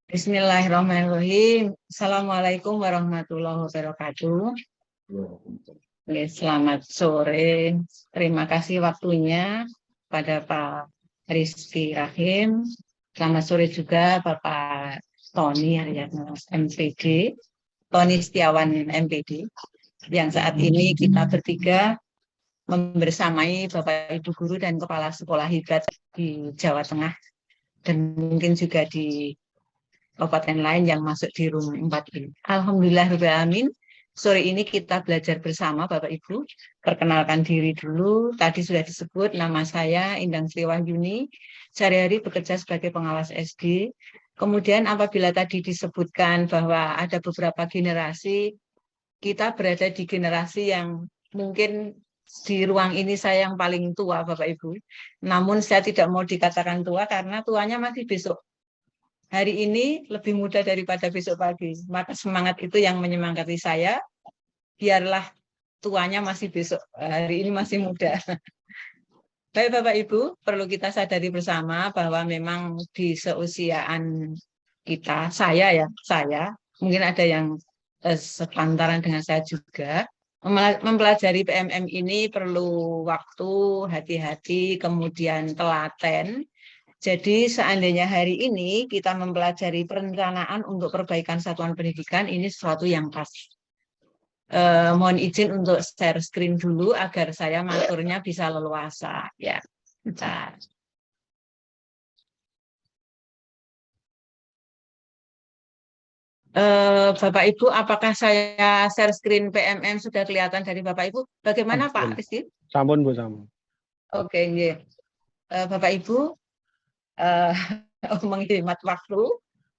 Bismillahirrahmanirrahim. Assalamualaikum warahmatullahi wabarakatuh. Oke, selamat sore. Terima kasih waktunya pada Pak Rizky Rahim. Selamat sore juga Bapak Tony Haryana MPD, Tony Setiawan MPD, yang saat ini kita bertiga membersamai Bapak Ibu Guru dan Kepala Sekolah Hibrat di Jawa Tengah dan mungkin juga di kabupaten lain yang masuk di room 4 ini. Alhamdulillahirrahmanirrahim. Sore ini kita belajar bersama Bapak Ibu. Perkenalkan diri dulu. Tadi sudah disebut nama saya Indang Sriwahyuni. Sehari-hari bekerja sebagai pengawas SD. Kemudian apabila tadi disebutkan bahwa ada beberapa generasi, kita berada di generasi yang mungkin di ruang ini saya yang paling tua Bapak Ibu. Namun saya tidak mau dikatakan tua karena tuanya masih besok. Hari ini lebih muda daripada besok pagi. Maka semangat itu yang menyemangati saya. Biarlah tuanya masih besok. Hari ini masih muda. Baik Bapak Ibu, perlu kita sadari bersama bahwa memang di seusiaan kita, saya mungkin ada yang sepantaran dengan saya juga, mempelajari PMM ini perlu waktu, hati-hati, kemudian telaten. Jadi seandainya hari ini kita mempelajari perencanaan untuk perbaikan satuan pendidikan, ini sesuatu yang pas. Mohon izin untuk share screen dulu agar saya maturnya bisa leluasa. Ya, bentar. Bapak Ibu, apakah saya share screen PMM sudah kelihatan dari Bapak Ibu? Bagaimana Pak Rizky? Sampun Bu, sampun. Oke, Bapak Ibu, menghemat waktu,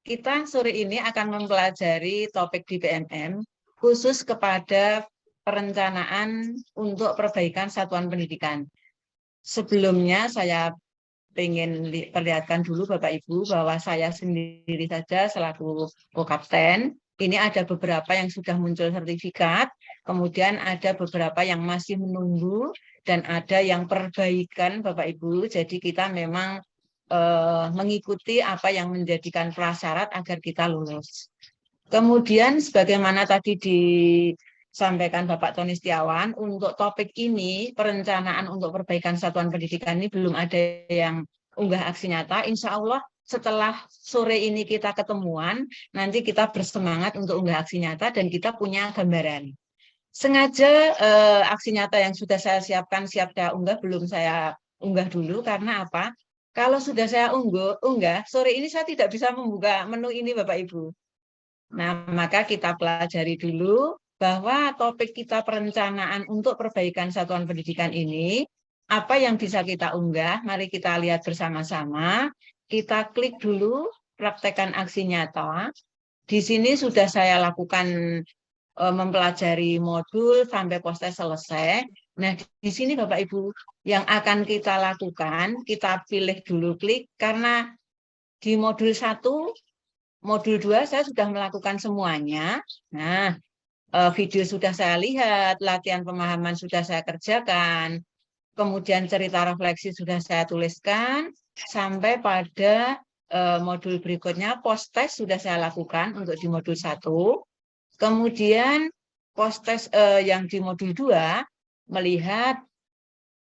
kita sore ini akan mempelajari topik di PMM khusus kepada perencanaan untuk perbaikan satuan pendidikan. Sebelumnya saya ingin perlihatkan dulu Bapak Ibu bahwa saya sendiri saja selaku Kokapten, ini ada beberapa yang sudah muncul sertifikat, kemudian ada beberapa yang masih menunggu, dan ada yang perbaikan Bapak Ibu. Jadi kita memang mengikuti apa yang menjadikan prasyarat agar kita lulus. Kemudian sebagaimana tadi disampaikan Bapak Tony Setiawan, untuk topik ini perencanaan untuk perbaikan satuan pendidikan ini belum ada yang unggah aksi nyata. Insya Allah setelah sore ini kita ketemuan, nanti kita bersemangat untuk unggah aksi nyata dan kita punya gambaran. Sengaja aksi nyata yang sudah saya siapkan siap saya unggah, belum saya unggah dulu karena apa? Kalau sudah saya unggah, sore ini saya tidak bisa membuka menu ini Bapak Ibu. Nah, maka kita pelajari dulu bahwa topik kita perencanaan untuk perbaikan satuan pendidikan ini, apa yang bisa kita unggah, mari kita lihat bersama-sama. Kita klik dulu, praktekkan aksi nyata. Di sini sudah saya lakukan mempelajari modul sampai postes selesai. Nah, di sini Bapak Ibu, yang akan kita lakukan, kita pilih dulu klik, karena di modul 1, modul 2 saya sudah melakukan semuanya. Nah, video sudah saya lihat, latihan pemahaman sudah saya kerjakan, kemudian cerita refleksi sudah saya tuliskan, sampai pada modul berikutnya, postes sudah saya lakukan untuk di modul 1. Kemudian postes yang di modul 2 melihat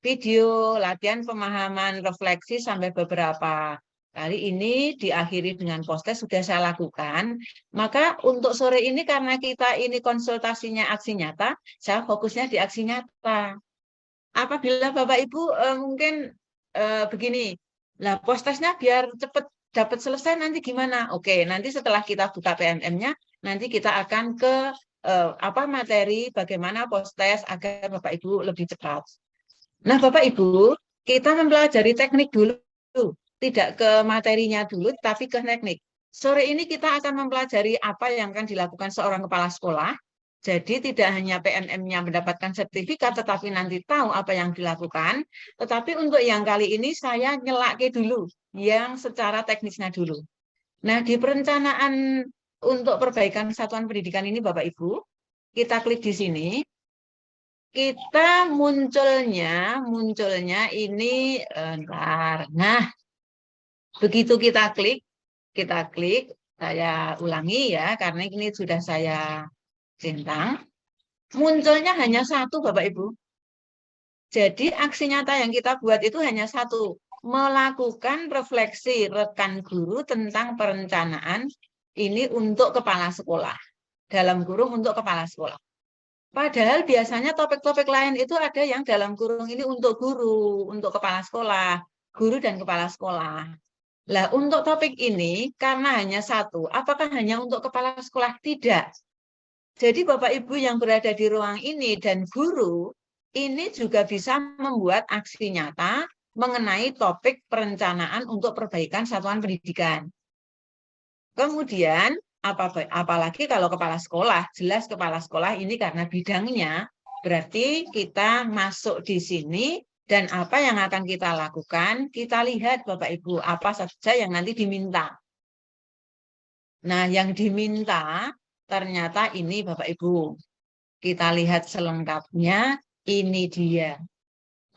video latihan pemahaman refleksi sampai beberapa kali. Ini diakhiri dengan postes sudah saya lakukan. Maka untuk sore ini karena kita ini konsultasinya aksi nyata, saya fokusnya di aksi nyata. Apabila Bapak Ibu mungkin begini, lah postesnya biar cepat dapat selesai nanti gimana? Oke, nanti setelah kita buka PMM-nya, nanti kita akan ke materi bagaimana postes agar Bapak Ibu lebih cepat. Nah, Bapak Ibu, kita mempelajari teknik dulu, tidak ke materinya dulu, tapi ke teknik. Sore ini kita akan mempelajari apa yang akan dilakukan seorang kepala sekolah. Jadi tidak hanya PMM-nya mendapatkan sertifikat, tetapi nanti tahu apa yang dilakukan. Tetapi untuk yang kali ini saya nyelake dulu, yang secara teknisnya dulu. Nah, di perencanaan untuk perbaikan satuan pendidikan ini, Bapak Ibu, kita klik di sini. Kita munculnya ini ntar. Nah, begitu kita klik Saya ulangi ya, karena ini sudah saya centang. Munculnya hanya satu, Bapak Ibu. Jadi aksi nyata yang kita buat itu hanya satu, melakukan refleksi rekan guru tentang perencanaan ini untuk kepala sekolah. Dalam kurung untuk kepala sekolah. Padahal biasanya topik-topik lain itu ada yang dalam kurung ini untuk guru, untuk kepala sekolah, guru dan kepala sekolah. Lah, untuk topik ini karena hanya satu, apakah hanya untuk kepala sekolah? Tidak. Jadi Bapak Ibu yang berada di ruang ini dan guru ini juga bisa membuat aksi nyata mengenai topik perencanaan untuk perbaikan satuan pendidikan. Kemudian apalagi kalau kepala sekolah, jelas kepala sekolah ini karena bidangnya, berarti kita masuk di sini dan apa yang akan kita lakukan, kita lihat Bapak Ibu, apa saja yang nanti diminta. Nah, yang diminta ternyata ini Bapak Ibu. Kita lihat selengkapnya, ini dia.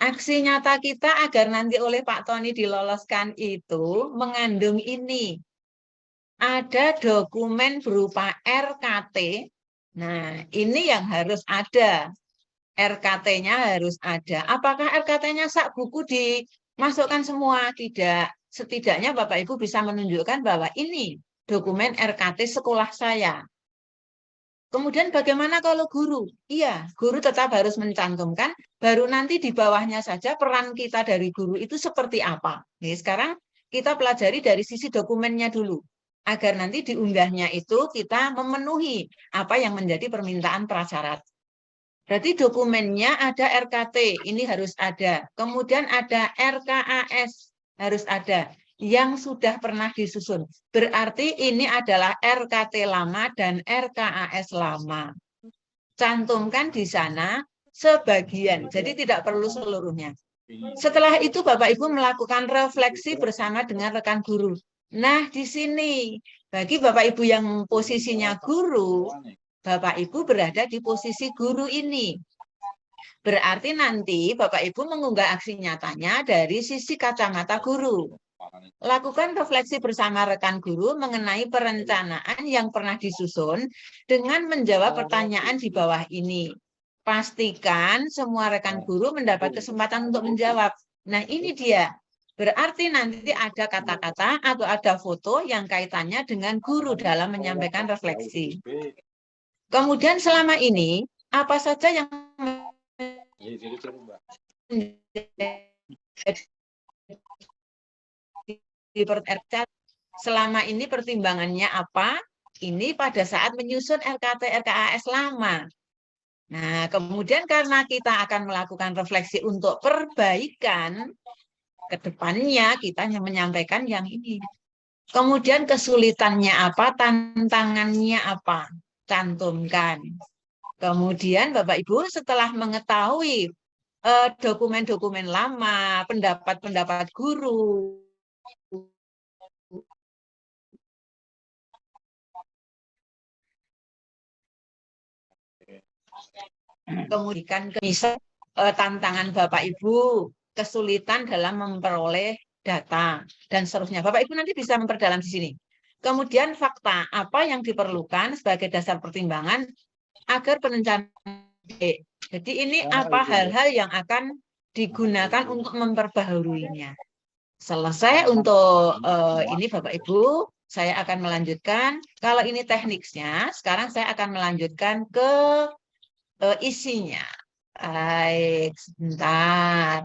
Aksi nyata kita agar nanti oleh Pak Tony diloloskan itu mengandung ini. Ada dokumen berupa RKT. Nah, ini yang harus ada. RKT-nya harus ada. Apakah RKT-nya sak buku dimasukkan semua? Tidak. Setidaknya Bapak Ibu bisa menunjukkan bahwa ini dokumen RKT sekolah saya. Kemudian bagaimana kalau guru? Iya, guru tetap harus mencantumkan, baru nanti di bawahnya saja peran kita dari guru itu seperti apa. Nih, sekarang kita pelajari dari sisi dokumennya dulu. Agar nanti diunggahnya itu kita memenuhi apa yang menjadi permintaan prasyarat. Berarti dokumennya ada RKT, ini harus ada. Kemudian ada RKAS, harus ada. Yang sudah pernah disusun. Berarti ini adalah RKT lama dan RKAS lama. Cantumkan di sana sebagian, jadi tidak perlu seluruhnya. Setelah itu Bapak Ibu melakukan refleksi bersama dengan rekan guru. Nah, di sini, bagi Bapak Ibu yang posisinya guru, Bapak Ibu berada di posisi guru ini. Berarti nanti Bapak Ibu mengunggah aksi nyatanya dari sisi kacamata guru. Lakukan refleksi bersama rekan guru mengenai perencanaan yang pernah disusun dengan menjawab pertanyaan di bawah ini. Pastikan semua rekan guru mendapat kesempatan untuk menjawab. Nah, ini dia. Berarti nanti ada kata-kata atau ada foto yang kaitannya dengan guru dalam menyampaikan refleksi. Kemudian selama ini, apa saja yang selama ini pertimbangannya apa? Ini pada saat menyusun RKT RKAS lama. Nah, kemudian karena kita akan melakukan refleksi untuk perbaikan, ke depannya kita hanya menyampaikan yang ini. Kemudian kesulitannya apa, tantangannya apa, cantumkan. Kemudian Bapak Ibu setelah mengetahui dokumen-dokumen lama, pendapat-pendapat guru, kemudian misal tantangan Bapak Ibu, kesulitan dalam memperoleh data dan seterusnya. Bapak Ibu nanti bisa memperdalam di sini. Kemudian fakta apa yang diperlukan sebagai dasar pertimbangan agar perencanaan. Jadi ini apa hal-hal yang akan digunakan untuk memperbaharuinya. Selesai untuk ini Bapak Ibu, saya akan melanjutkan. Kalau ini tekniknya, sekarang saya akan melanjutkan ke isinya. Baik, sebentar.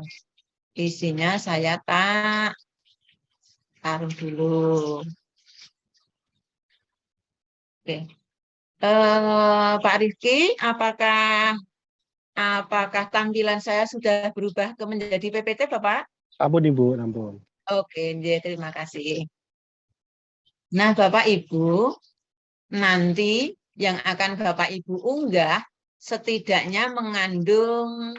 Isinya saya taruh dulu. Oke. Pak Rifki, apakah tampilan saya sudah berubah ke menjadi PPT, Bapak? Ampun, Ibu, ampun. Oke, terima kasih. Nah, Bapak Ibu, nanti yang akan Bapak Ibu unggah setidaknya mengandung.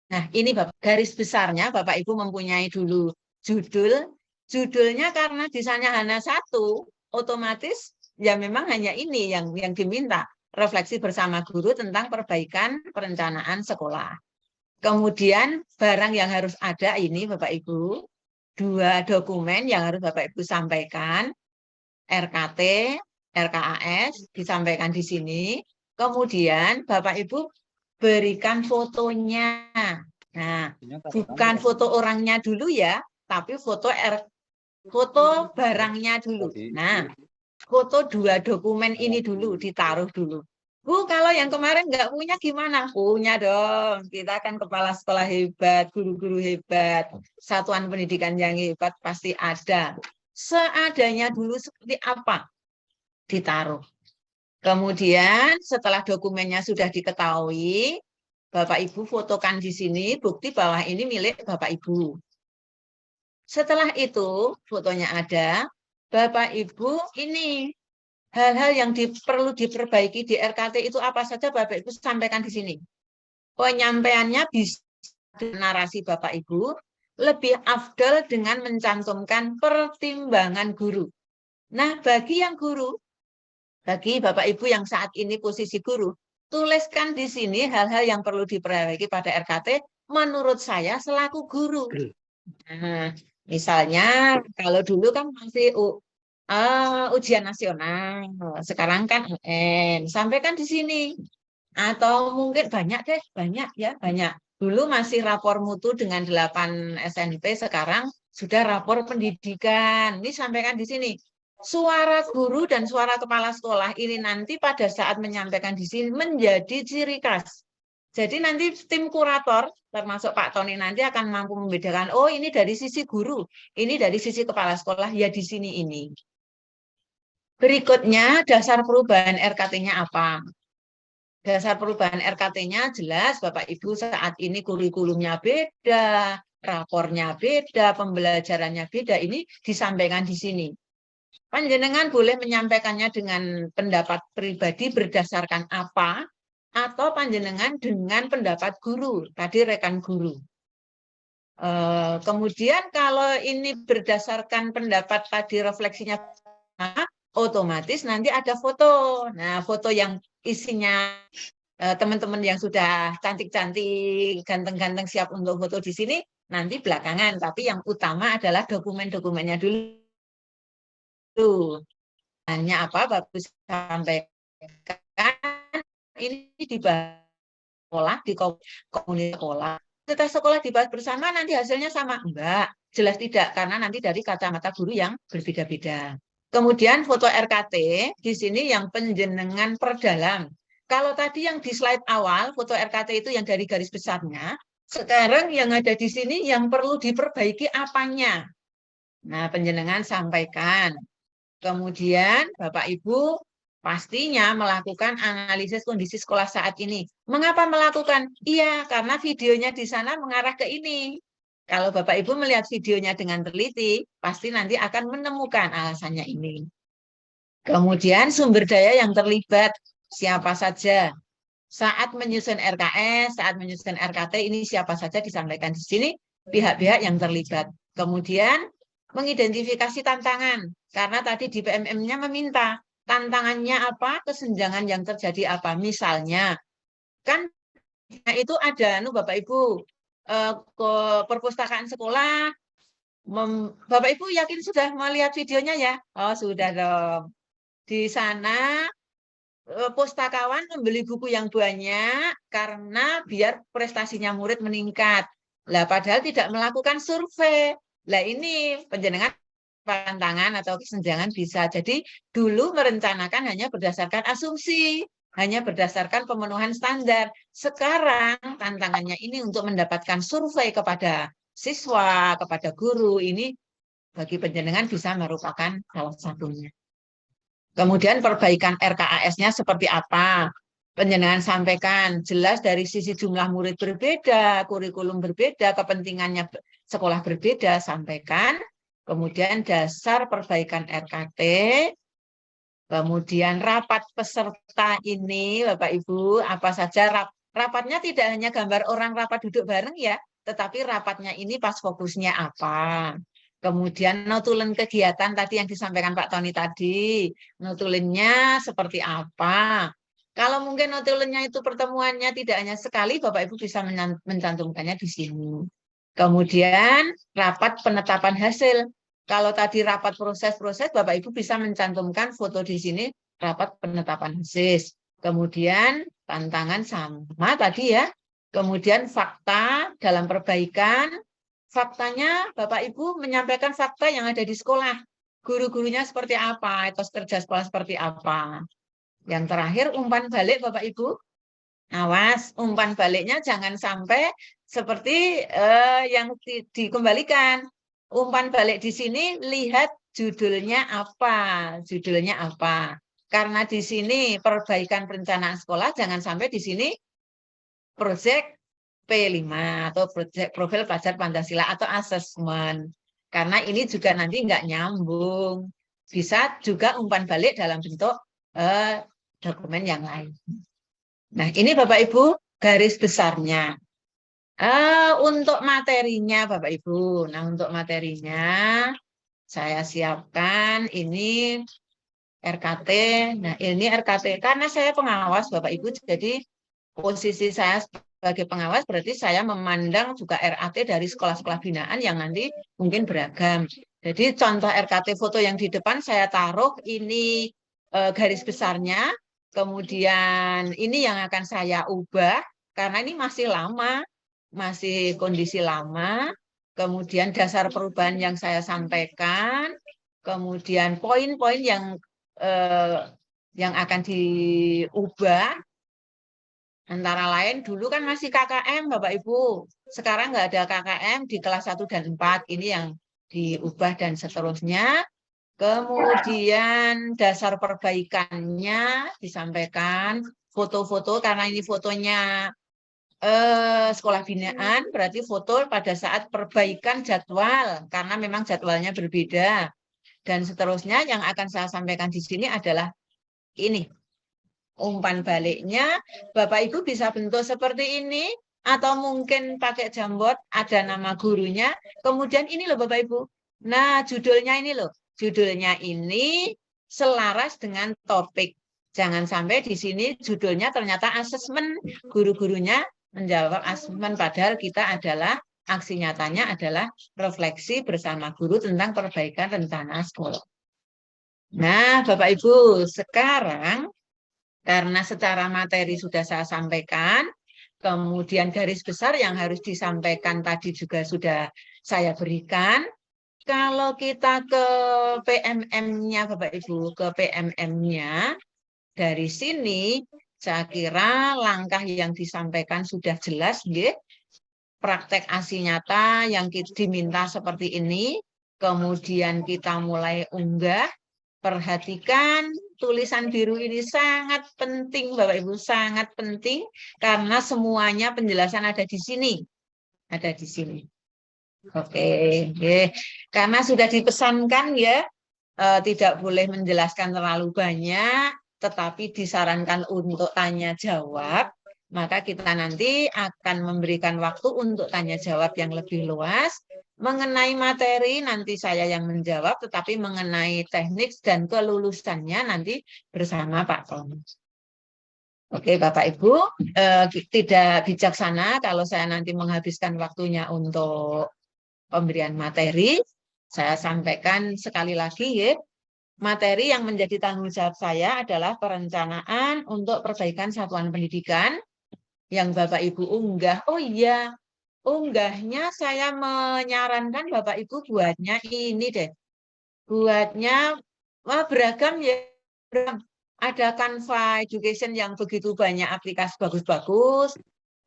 Nah, ini Bapak, garis besarnya Bapak Ibu mempunyai dulu judul. Judulnya karena desainnya hanya satu, otomatis ya memang hanya ini yang diminta. Refleksi bersama guru tentang perbaikan perencanaan sekolah. Kemudian barang yang harus ada ini Bapak Ibu. 2 dokumen yang harus Bapak Ibu sampaikan, RKT, RKAS, disampaikan di sini. Kemudian Bapak Ibu berikan fotonya. Nah, bukan foto orangnya dulu ya, tapi foto barangnya dulu. Nah, foto 2 dokumen ini dulu, ditaruh dulu. Bu, kalau yang kemarin nggak punya gimana? Punya dong. Kita kan kepala sekolah hebat, guru-guru hebat, satuan pendidikan yang hebat pasti ada. Seadanya dulu seperti apa? Ditaruh. Kemudian setelah dokumennya sudah diketahui, Bapak Ibu fotokan di sini bukti bahwa ini milik Bapak Ibu. Setelah itu, fotonya ada, Bapak Ibu ini hal-hal yang perlu diperbaiki di RKT itu apa saja Bapak Ibu sampaikan di sini. Penyampaiannya bisa narasi Bapak Ibu lebih afdal dengan mencantumkan pertimbangan guru. Nah, bagi yang guru, bagi Bapak Ibu yang saat ini posisi guru, tuliskan di sini hal-hal yang perlu diperbaiki pada RKT menurut saya selaku guru. Nah, misalnya kalau dulu kan masih ujian nasional, sekarang kan UN, sampaikan di sini. Atau mungkin banyak deh, banyak ya, banyak. Dulu masih rapor mutu dengan 8 SMP, sekarang sudah rapor pendidikan. Ini sampaikan di sini. Suara guru dan suara kepala sekolah ini nanti pada saat menyampaikan di sini menjadi ciri khas. Jadi nanti tim kurator, termasuk Pak Tony nanti akan mampu membedakan, oh ini dari sisi guru, ini dari sisi kepala sekolah, ya di sini ini. Berikutnya, dasar perubahan RKT-nya apa? Dasar perubahan RKT-nya jelas, Bapak Ibu saat ini kurikulumnya beda, rapornya beda, pembelajarannya beda, ini disampaikan di sini. Panjenengan boleh menyampaikannya dengan pendapat pribadi berdasarkan apa, atau panjenengan dengan pendapat guru, tadi rekan guru. Kemudian kalau ini berdasarkan pendapat tadi refleksinya, otomatis nanti ada foto. Nah, foto yang isinya teman-teman yang sudah cantik-cantik, ganteng-ganteng siap untuk foto di sini, nanti belakangan. Tapi yang utama adalah dokumen-dokumennya dulu. Hanya apa, bagus sampaikan, ini dibahas sekolah, di komunitas sekolah. Komunitas sekolah dibahas bersama, nanti hasilnya sama? Enggak, jelas tidak, karena nanti dari kacamata guru yang berbeda-beda. Kemudian foto RKT, di sini yang penjenengan perdalam. Kalau tadi yang di slide awal, foto RKT itu yang dari garis besarnya, sekarang yang ada di sini yang perlu diperbaiki apanya. Nah, penjenengan sampaikan. Kemudian Bapak Ibu pastinya melakukan analisis kondisi sekolah saat ini. Mengapa melakukan? Iya, karena videonya di sana mengarah ke ini. Kalau Bapak Ibu melihat videonya dengan teliti, pasti nanti akan menemukan alasannya ini. Kemudian sumber daya yang terlibat, siapa saja. Saat menyusun RKS, saat menyusun RKT, ini siapa saja disampaikan di sini, pihak-pihak yang terlibat. Kemudian mengidentifikasi tantangan, karena tadi di PMM-nya meminta tantangannya apa, kesenjangan yang terjadi apa. Misalnya, kan itu ada, Bapak Ibu, ke perpustakaan sekolah, Bapak Ibu yakin sudah melihat videonya ya? Oh, sudah dong. Di sana pustakawan membeli buku yang banyak karena biar prestasinya murid meningkat. Lah padahal tidak melakukan survei. Lah ini penjenengan tantangan atau kesenjangan bisa. Jadi dulu merencanakan hanya berdasarkan asumsi, hanya berdasarkan pemenuhan standar. Sekarang tantangannya ini untuk mendapatkan survei kepada siswa, kepada guru, ini bagi penjenengan bisa merupakan salah satunya. Kemudian perbaikan RKAS-nya seperti apa? Penjenengan sampaikan, jelas dari sisi jumlah murid berbeda, kurikulum berbeda, kepentingannya sekolah berbeda, sampaikan. Kemudian dasar perbaikan RKT, kemudian rapat peserta ini, Bapak Ibu, apa saja rapatnya tidak hanya gambar orang rapat duduk bareng ya, tetapi rapatnya ini pas fokusnya apa. Kemudian notulen kegiatan tadi yang disampaikan Pak Tony tadi, notulennya seperti apa. Kalau mungkin notulennya itu pertemuannya tidak hanya sekali, Bapak Ibu bisa mencantumkannya di sini. Kemudian rapat penetapan hasil. Kalau tadi rapat proses-proses, Bapak Ibu bisa mencantumkan foto di sini rapat penetapan hasil. Kemudian tantangan sama tadi ya. Kemudian fakta dalam perbaikan. Faktanya Bapak Ibu menyampaikan fakta yang ada di sekolah. Guru-gurunya seperti apa, etos kerja sekolah seperti apa. Yang terakhir umpan balik Bapak Ibu. Awas, umpan baliknya jangan sampai seperti yang dikembalikan. Umpan balik di sini lihat judulnya apa, judulnya apa. Karena di sini perbaikan perencanaan sekolah, jangan sampai di sini proyek P5 atau proyek profil pelajar Pancasila atau asesmen. Karena ini juga nanti nggak nyambung. Bisa juga umpan balik dalam bentuk dokumen yang lain. Nah, ini Bapak Ibu garis besarnya. Untuk materinya Bapak Ibu. Nah, untuk materinya saya siapkan ini RKT. Nah, ini RKT karena saya pengawas Bapak Ibu. Jadi posisi saya sebagai pengawas berarti saya memandang juga RAT dari sekolah-sekolah binaan yang nanti mungkin beragam. Jadi contoh RKT foto yang di depan saya taruh ini garis besarnya. Kemudian ini yang akan saya ubah karena ini masih lama, masih kondisi lama. Kemudian dasar perubahan yang saya sampaikan, kemudian poin-poin yang akan diubah. Antara lain dulu kan masih KKM Bapak Ibu. Sekarang nggak ada KKM di kelas 1 dan 4. Ini yang diubah dan seterusnya. Kemudian dasar perbaikannya disampaikan. Foto-foto karena ini fotonya sekolah binaan. Berarti foto pada saat perbaikan jadwal. Karena memang jadwalnya berbeda. Dan seterusnya yang akan saya sampaikan di sini adalah ini. Umpan baliknya, Bapak Ibu bisa bentuk seperti ini, atau mungkin pakai jambot, ada nama gurunya. Kemudian ini loh Bapak Ibu. Nah, judulnya ini loh. Judulnya ini selaras dengan topik. Jangan sampai di sini judulnya ternyata asesmen. Guru-gurunya menjawab asesmen, padahal kita adalah, aksi nyatanya adalah refleksi bersama guru tentang perbaikan rencana sekolah. Nah, Bapak Ibu, sekarang karena secara materi sudah saya sampaikan, kemudian garis besar yang harus disampaikan tadi juga sudah saya berikan. Kalau kita ke PMM-nya Bapak Ibu, ke PMM-nya, dari sini saya kira langkah yang disampaikan sudah jelas, nggih. Praktek aksi nyata yang kita diminta seperti ini, kemudian kita mulai unggah. Perhatikan tulisan biru ini sangat penting Bapak Ibu, sangat penting karena semuanya penjelasan ada di sini. Ada di sini. Oke, karena sudah dipesankan ya, tidak boleh menjelaskan terlalu banyak, tetapi disarankan untuk tanya jawab. Maka kita nanti akan memberikan waktu untuk tanya jawab yang lebih luas. Mengenai materi nanti saya yang menjawab, tetapi mengenai teknik dan kelulusannya nanti bersama Pak Tom. Oke Bapak Ibu, tidak bijaksana kalau saya nanti menghabiskan waktunya untuk pemberian materi. Saya sampaikan sekali lagi ya, materi yang menjadi tanggung jawab saya adalah perencanaan untuk perbaikan satuan pendidikan yang Bapak Ibu unggah. Oh iya, unggahnya saya menyarankan Bapak Ibu buatnya ini deh. Buatnya beragam ya. Ada Canva Education yang begitu banyak aplikasi bagus-bagus.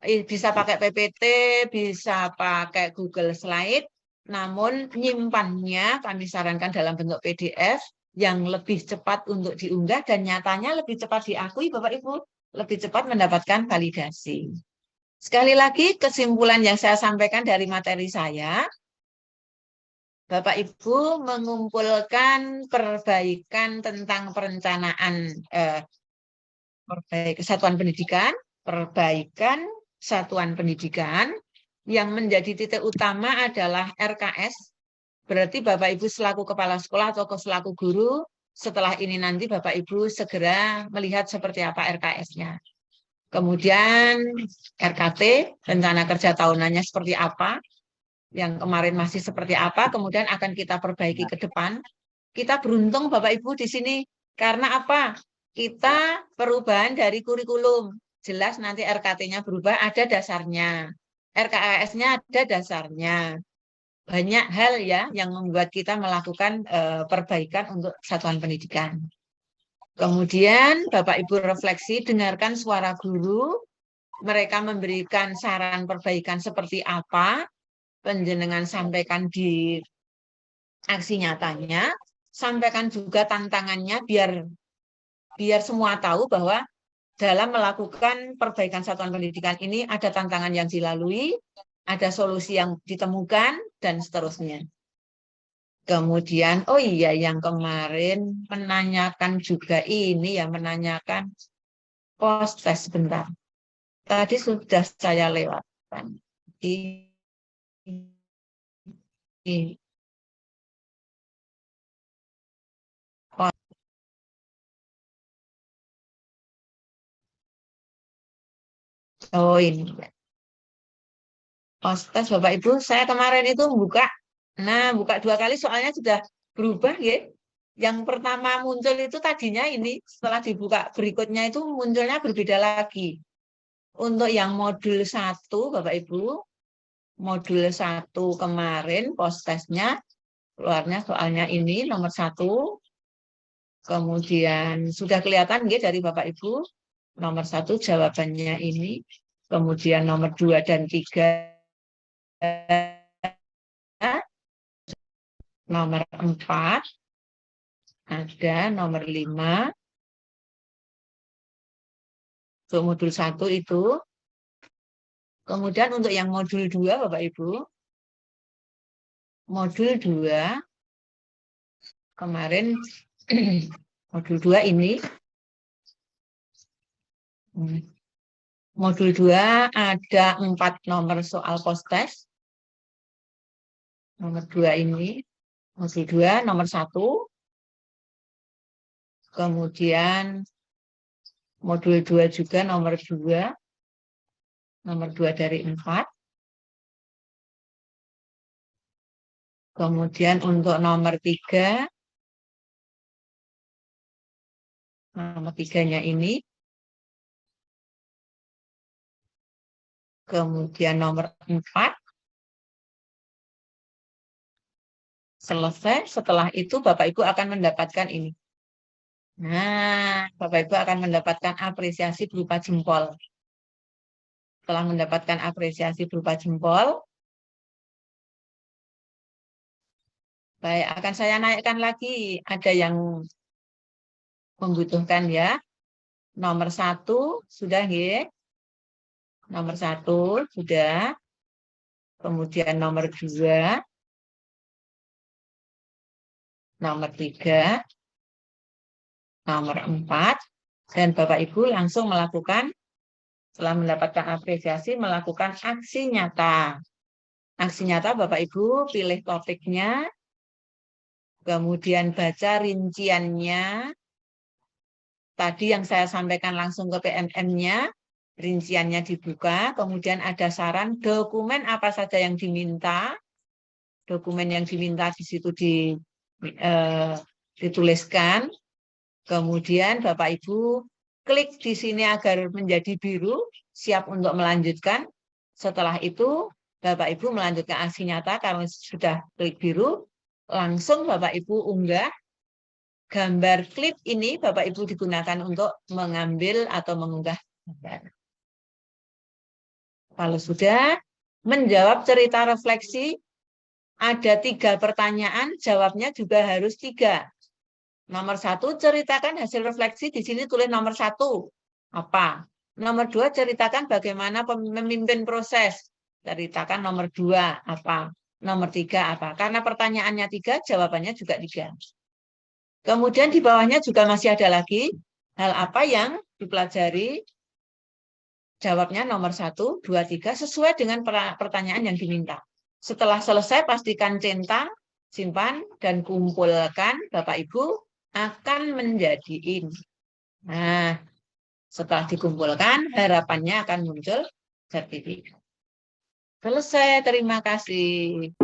Bisa pakai PPT, bisa pakai Google Slide. Namun nyimpannya kami sarankan dalam bentuk PDF yang lebih cepat untuk diunggah dan nyatanya lebih cepat diakui Bapak Ibu. Lebih cepat mendapatkan validasi. Sekali lagi, kesimpulan yang saya sampaikan dari materi saya, Bapak Ibu mengumpulkan perbaikan tentang perencanaan satuan pendidikan, perbaikan satuan pendidikan, yang menjadi titik utama adalah RKS, berarti Bapak Ibu selaku kepala sekolah atau selaku guru, setelah ini nanti Bapak Ibu segera melihat seperti apa RKS-nya. Kemudian RKT, rencana kerja tahunannya seperti apa. yang kemarin masih seperti apa, kemudian akan kita perbaiki ke depan. Kita beruntung Bapak Ibu di sini. Karena apa? Kita perubahan dari kurikulum. Jelas nanti RKT-nya berubah, ada dasarnya. RKAS-nya ada dasarnya. Banyak hal ya yang membuat kita melakukan perbaikan untuk satuan pendidikan. Kemudian Bapak Ibu refleksi, dengarkan suara guru. Mereka memberikan saran perbaikan seperti apa. Penjenengan sampaikan di aksi nyatanya. Sampaikan juga tantangannya biar semua tahu bahwa dalam melakukan perbaikan satuan pendidikan ini ada tantangan yang dilalui, ada solusi yang ditemukan, dan seterusnya. Kemudian, oh iya yang kemarin menanyakan juga ini ya, menanyakan post test sebentar. Tadi sudah saya lewatkan. Oh ini. Post-test Bapak Ibu, saya kemarin itu buka. Nah, buka 2 kali soalnya sudah berubah ya. Yang pertama muncul itu tadinya ini, setelah dibuka berikutnya itu munculnya berbeda lagi. Untuk yang modul 1 Bapak Ibu, modul 1 kemarin post-testnya keluarnya soalnya ini nomor 1. Kemudian sudah kelihatan ya dari Bapak Ibu, nomor 1 jawabannya ini. Kemudian nomor 2 dan 3 nomor 4, ada nomor 5, untuk modul 1 itu. Kemudian untuk yang modul 2, Bapak Ibu, modul 2, kemarin modul 2 ini, modul 2 ada 4 nomor soal post-test. Nomor 2 ini, modul 2 nomor 1, kemudian modul 2 juga nomor 2 dari 4. Kemudian untuk nomor 3, nomor 3-nya ini. Kemudian nomor 4. Selesai, setelah itu Bapak Ibu akan mendapatkan ini. Nah, Bapak Ibu akan mendapatkan apresiasi berupa jempol. Setelah mendapatkan apresiasi berupa jempol, baik, akan saya naikkan lagi. Ada yang membutuhkan ya. Nomor 1 sudah ya. Nomor 1 sudah. Kemudian nomor 2. Nomor 3. Nomor 4. Dan Bapak Ibu langsung melakukan, setelah mendapatkan apresiasi, melakukan aksi nyata. Aksi nyata Bapak Ibu pilih topiknya, kemudian baca rinciannya. Tadi yang saya sampaikan langsung ke PMM-nya, rinciannya dibuka, kemudian ada saran dokumen apa saja yang diminta. Dokumen yang diminta di situ dituliskan. Kemudian Bapak Ibu klik di sini agar menjadi biru, siap untuk melanjutkan. Setelah itu Bapak Ibu melanjutkan aksi nyata karena sudah klik biru, langsung Bapak Ibu unggah. Gambar klip ini Bapak Ibu digunakan untuk mengambil atau mengunggah gambar. Kalau sudah menjawab cerita refleksi, ada 3 pertanyaan, jawabnya juga harus 3. Nomor 1, ceritakan hasil refleksi, di sini tulis nomor 1. Apa? Nomor 2, ceritakan bagaimana memimpin proses. Ceritakan nomor 2, apa? Nomor 3, apa? Karena pertanyaannya 3, jawabannya juga 3. Kemudian di bawahnya juga masih ada lagi hal apa yang dipelajari. Jawabnya nomor 1, 2, 3 sesuai dengan pertanyaan yang diminta. Setelah selesai pastikan centang, simpan, dan kumpulkan. Bapak Ibu akan menjadi ini. Nah, setelah dikumpulkan harapannya akan muncul sertifikat. Selesai, terima kasih.